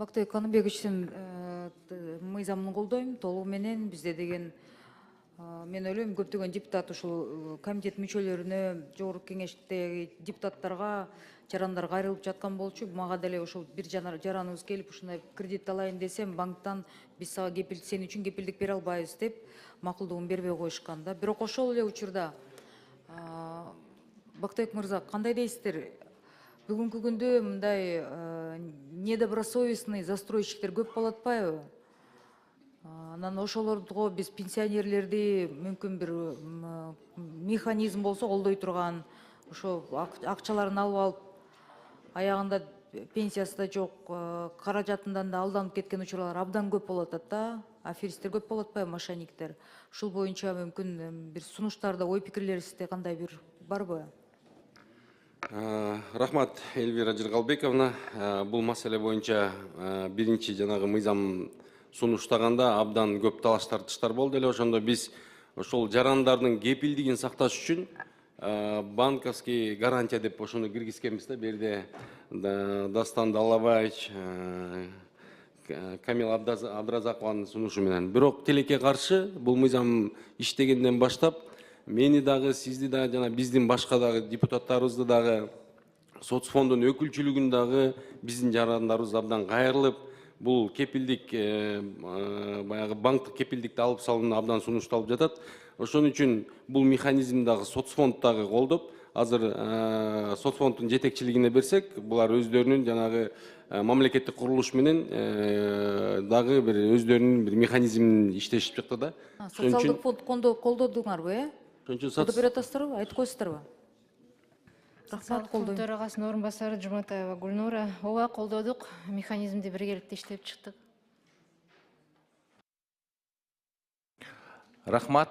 Бактыбек Каныбекович, мыйзамын колдойм, толугу менен. Бизде деген мен ойлойм, көптөгөн депутат ушул комитет мүчөлөрүнө, жогорку кеңештеги депутаттарга, жарандарга айрылып жаткан болчу. Мага деле ошол бир жараныбыз келип, ушундай кредит алайын десем, банктан биз сага сен үчүн кепилдик бере албайбыз деп макулдугун бербей коюшкан да. Бирок ошол эле учурда Бактыбек мырза, кандай дейсиздер? Бүгүнкү күндө мындай недобросовестный застройщиктер көп болуп атпайбы? Анан ошолорго биз пенсионерлерди мүмкүн бир механизм болсо колдой турган, ошо акчаларын алып алып, аягында пенсиясы да жок, каражатындан да алданып кеткен учурлар абдан көп болуп атат да. Аферисттер көп болуп атпайбы, мошенниктер? Ушул боюнча мүмкүн бир сунуштарда, ой пикирлериңизде кандай бир барбы? Рахмат, Эльвира Жыргалбековна. Бул маселе боюнча биринчи жанагы мыйзам сунуштаганда абдан көп талаш тартыштар болду эле. Ошондо биз ошол жарандардын кепилдигин сакташ үчүн банковский гарантия деп ошону киргизкенбиз да. Берде Дастан Даллабаевич, Камил Абдразакованын сунушу менен. Бирок тилекке каршы бул мыйзам иштегенден баштап мени дагы, сизди дагы, жана биздин башка дагы депутаттарыбызды дагы, соцфонддун өкүлчүлүгүн дагы биздин жарандарыбыз абдан кайрылып, бул кепилдик, баягы банктык кепилдикти алып салууну абдан сунушталып жатат. Ошон үчүн бул механизм дагы соцфонд дагы колдоп, азыр соцфонддун жетекчилигине берсек, булар өздөрүнүн жанагы мамлекеттик курулуш менен дагы бир өздөрүнүн бир механизмин иштешип чыкты да. Социалдык фонд колдодуңарбы, колдоп бере атасыздарбы, айтып коесуздарбы? Рахмат, колдойм. Төрагасынын орун басары Жуматаева Гүлнура. Ооба, колдодук, механизмди биргеликте иштеп чыктык. Рахмат.